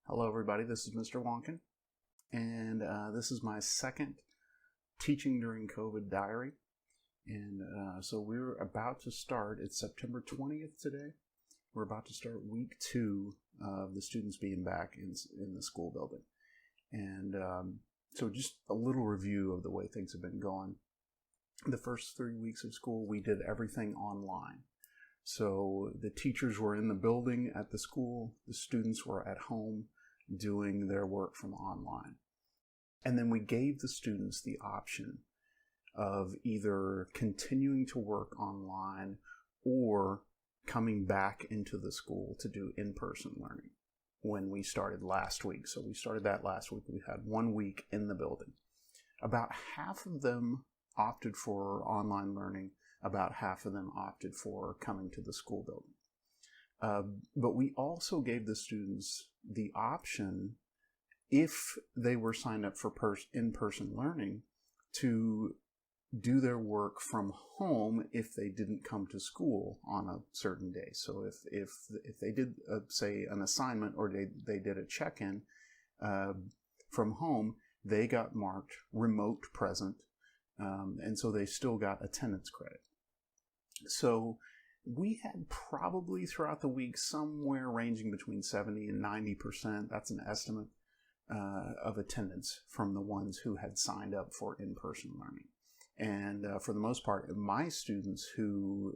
Hello everybody, this is Mr. Wonkin, and this is my second Teaching During COVID diary. And so we're about to start, it's September 20th today. We're about to start week 2 of the students being back in the school building. And so just a little review of the way things have been going. The first 3 weeks of school, we did everything online. So the teachers were in the building at the school, the students were at home doing their work from online. And then we gave the students the option of either continuing to work online or coming back into the school to do in-person learning when we started last week. So we started that last week. We had 1 week in the building. About half of them opted for online learning. About half of them opted for coming to the school building. But we also gave the students the option, if they were signed up for in-person learning, to do their work from home if they didn't come to school on a certain day. So if they did, say, an assignment or they did a check-in from home, they got marked remote present, and so they still got attendance credit. So we had probably throughout the week somewhere ranging between 70 and 90%, that's an estimate, of attendance from the ones who had signed up for in-person learning. And for the most part, my students who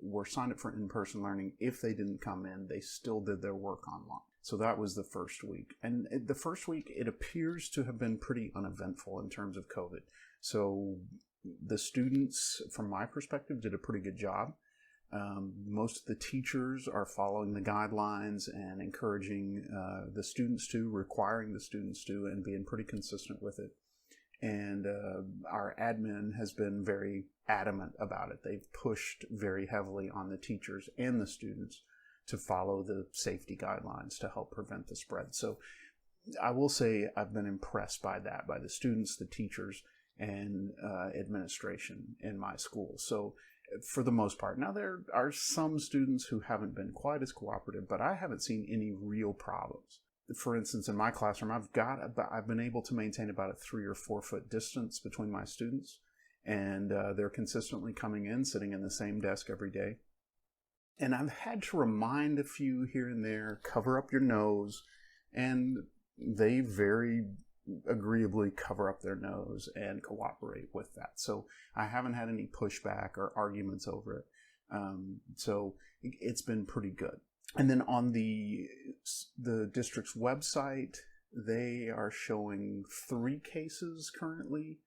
were signed up for in-person learning, if they didn't come in, they still did their work online. So that was the first week. And the first week, it appears to have been pretty uneventful in terms of COVID. So the students, from my perspective, did a pretty good job. Most of the teachers are following the guidelines and encouraging the students to, requiring the students to, and being pretty consistent with it. And our admin has been very adamant about it. They've pushed very heavily on the teachers and the students to follow the safety guidelines to help prevent the spread. So I will say I've been impressed by that, by the students, the teachers, and administration in my school. So for the most part. Now, there are some students who haven't been quite as cooperative, but I haven't seen any real problems. For instance, in my classroom, I've been able to maintain about a 3 or 4 foot distance between my students, and they're consistently coming in, sitting in the same desk every day. And I've had to remind a few here and there, cover up your nose, and they very agreeably cover up their nose and cooperate with that. So I haven't had any pushback or arguments over it. So it's been pretty good. And then on the district's website, they are showing 3 cases currently.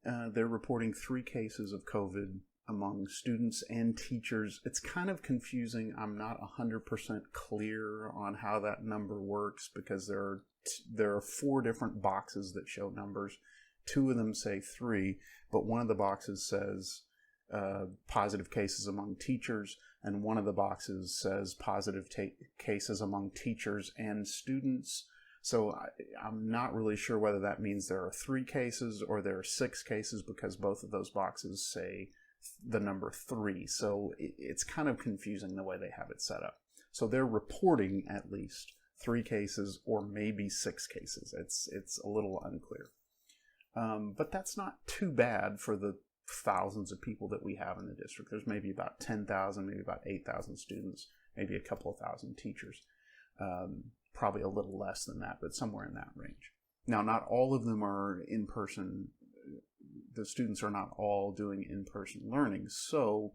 They're reporting 3 cases of COVID among students and teachers. It's kind of confusing. I'm not 100% clear on how that number works because there are 4 different boxes that show numbers. 2 of them say 3, but one of the boxes says positive cases among teachers, and one of the boxes says positive cases among teachers and students. So I'm not really sure whether that means there are 3 cases or there are 6 cases, because both of those boxes say the number 3. So it's kind of confusing the way they have it set up. So they're reporting at least 3 cases or maybe 6 cases. It's a little unclear. But that's not too bad for the thousands of people that we have in the district. There's maybe about 10,000, maybe about 8,000 students, maybe a couple of thousand teachers. Probably a little less than that, but somewhere in that range. Now, not all of them are in person. The students are not all doing in-person learning, so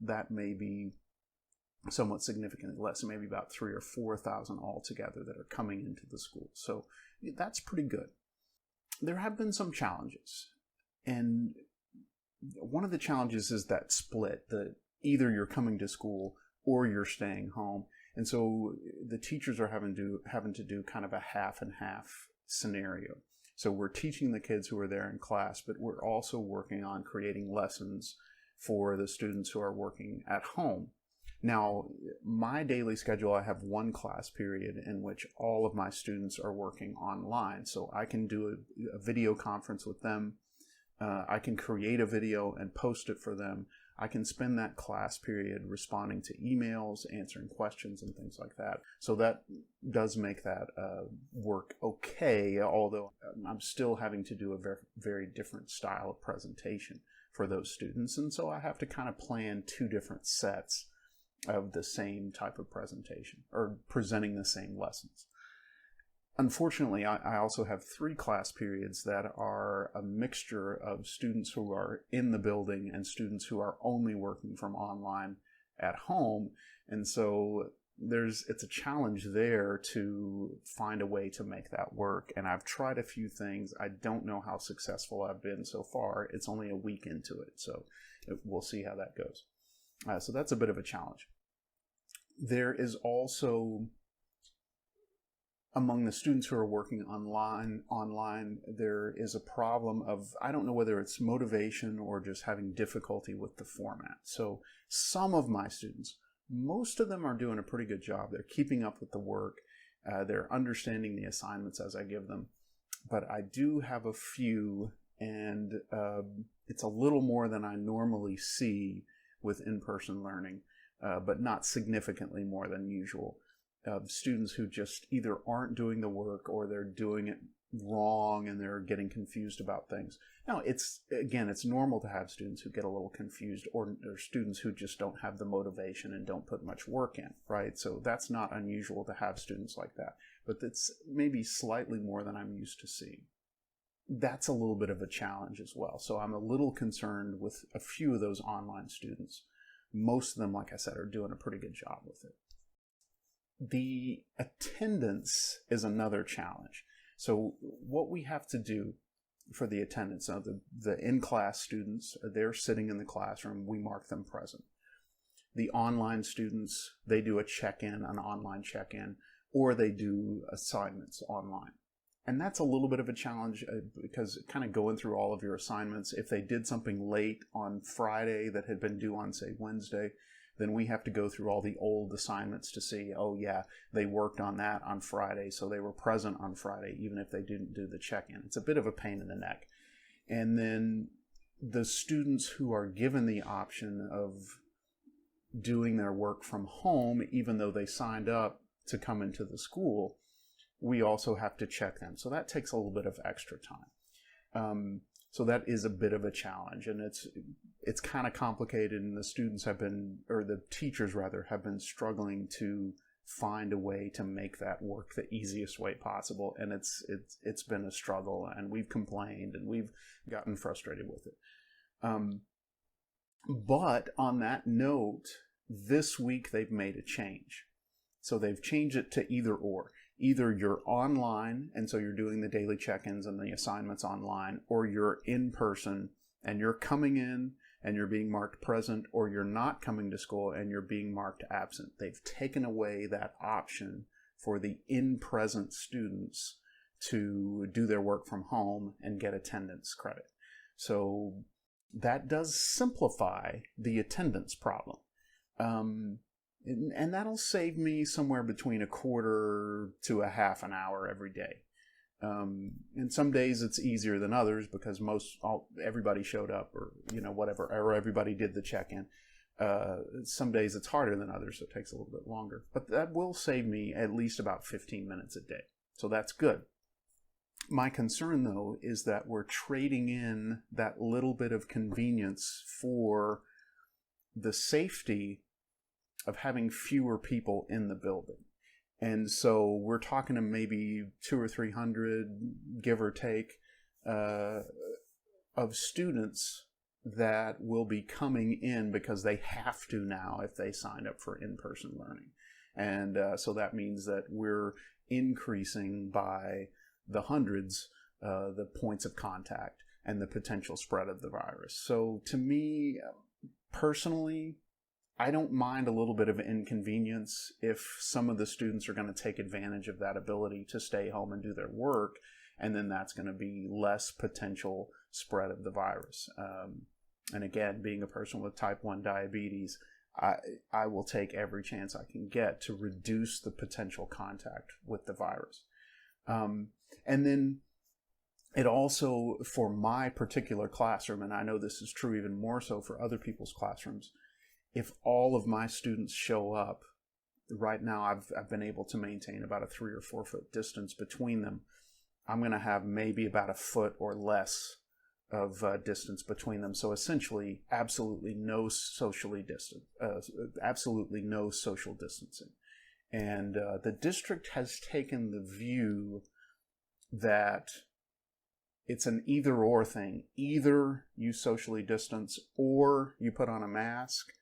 that may be somewhat significantly less, maybe about 3,000 or 4,000 altogether that are coming into the school. So that's pretty good. There have been some challenges, and one of the challenges is that split, that either you're coming to school or you're staying home. And so the teachers are having to do kind of a half and half scenario. So we're teaching the kids who are there in class, but we're also working on creating lessons for the students who are working at home. Now, my daily schedule, I have 1 class period in which all of my students are working online. So I can do a video conference with them. I can create a video and post it for them. I can spend that class period responding to emails, answering questions, and things like that. So that does make that work okay, although I'm still having to do a very, very different style of presentation for those students. And so I have to kind of plan two different sets of the same type of presentation, or presenting the same lessons. Unfortunately, I also have 3 class periods that are a mixture of students who are in the building and students who are only working from online at home. And so it's a challenge there to find a way to make that work. And I've tried a few things. I don't know how successful I've been so far. It's only a week into it, so we'll see how that goes. So that's a bit of a challenge. There is also, among the students who are working online, there is a problem of, I don't know whether it's motivation or just having difficulty with the format. So some of my students, most of them are doing a pretty good job. They're keeping up with the work. They're understanding the assignments as I give them. But I do have a few, and it's a little more than I normally see with in-person learning, but not significantly more than usual. Students who just either aren't doing the work or they're doing it wrong and they're getting confused about things. Now, it's normal to have students who get a little confused, or students who just don't have the motivation and don't put much work in, right? So that's not unusual to have students like that, but it's maybe slightly more than I'm used to seeing. That's a little bit of a challenge as well. So I'm a little concerned with a few of those online students. Most of them, like I said, are doing a pretty good job with it. The attendance is another challenge. So what we have to do for the attendance, the in-class students, they're sitting in the classroom, we mark them present. The online students, they do a check-in, an online check-in, or they do assignments online. And that's a little bit of a challenge because kind of going through all of your assignments, if they did something late on Friday that had been due on, say, Wednesday, then we have to go through all the old assignments to see, oh yeah, they worked on that on Friday, so they were present on Friday, even if they didn't do the check-in. It's a bit of a pain in the neck. And then the students who are given the option of doing their work from home, even though they signed up to come into the school, we also have to check them. So that takes a little bit of extra time. So that is a bit of a challenge, and it's kind of complicated, and the students have been, or the teachers rather, have been struggling to find a way to make that work the easiest way possible, and it's been a struggle, and we've complained, and we've gotten frustrated with it. But on that note, this week they've made a change. So they've changed it to either or. Either you're online, and so you're doing the daily check-ins and the assignments online, or you're in person and you're coming in and you're being marked present, or you're not coming to school and you're being marked absent. They've taken away that option for the in-present students to do their work from home and get attendance credit. So that does simplify the attendance problem. And that'll save me somewhere between a quarter to a half an hour every day. And some days it's easier than others because everybody showed up, or whatever, or everybody did the check-in. Some days it's harder than others, so it takes a little bit longer. But that will save me at least about 15 minutes a day. So that's good. My concern, though, is that we're trading in that little bit of convenience for the safety of having fewer people in the building. And so we're talking to maybe 200 or 300, give or take, of students that will be coming in because they have to now if they signed up for in-person learning. And so that means that we're increasing by the hundreds the points of contact and the potential spread of the virus. So to me, personally, I don't mind a little bit of inconvenience if some of the students are going to take advantage of that ability to stay home and do their work, and then that's going to be less potential spread of the virus. And again, being a person with type 1 diabetes, I will take every chance I can get to reduce the potential contact with the virus. And then it also, for my particular classroom, and I know this is true even more so for other people's classrooms, if all of my students show up, right now I've been able to maintain about a 3 or 4 foot distance between them. I'm going to have maybe about a foot or less of distance between them. So essentially, absolutely no social distancing. And the district has taken the view that it's an either-or thing. Either you socially distance or you put on a mask,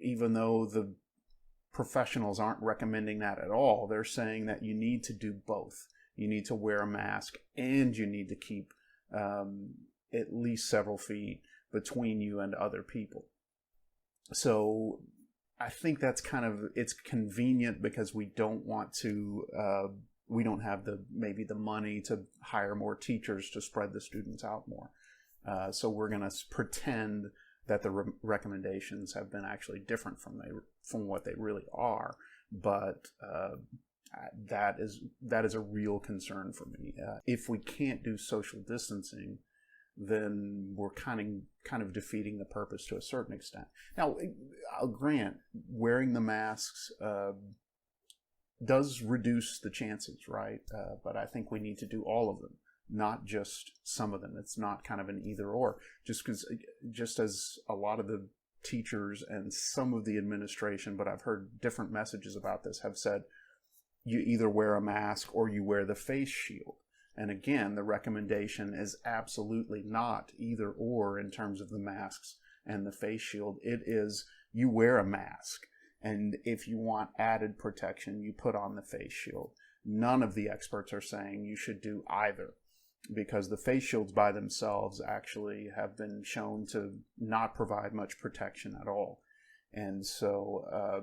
even though the professionals aren't recommending that at all. They're saying that you need to do both. You need to wear a mask and you need to keep at least several feet between you and other people. So I think that's it's convenient because we don't want to, we don't have maybe the money to hire more teachers to spread the students out more. So we're going to pretend that the recommendations have been actually different from what they really are. But that is a real concern for me. If we can't do social distancing, then we're kind of defeating the purpose to a certain extent. Now, I'll grant wearing the masks does reduce the chances, right? But I think we need to do all of them, not just some of them. It's not kind of an either or. Just as a lot of the teachers and some of the administration, but I've heard different messages about this, have said you either wear a mask or you wear the face shield. And again, the recommendation is absolutely not either or in terms of the masks and the face shield. It is you wear a mask. And if you want added protection, you put on the face shield. None of the experts are saying you should do either, because the face shields by themselves actually have been shown to not provide much protection at all. And so,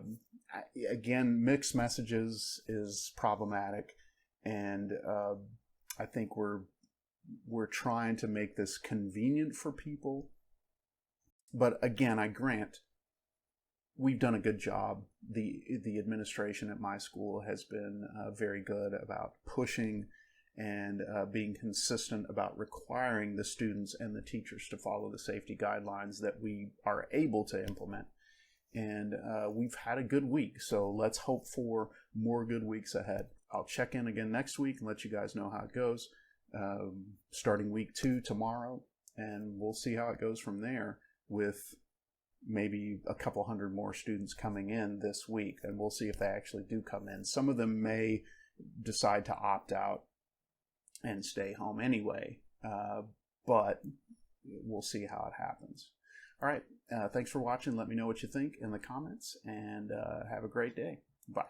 again, mixed messages is problematic. And I think we're trying to make this convenient for people. But again, I grant we've done a good job. The administration at my school has been very good about pushing and being consistent about requiring the students and the teachers to follow the safety guidelines that we are able to implement. And we've had a good week, so let's hope for more good weeks ahead. I'll check in again next week and let you guys know how it goes, starting week 2 tomorrow, and we'll see how it goes from there, with maybe a couple hundred more students coming in this week, and we'll see if they actually do come in. Some of them may decide to opt out and stay home anyway, but we'll see how it happens. All right, thanks for watching. Let me know what you think in the comments, and have a great day. Bye.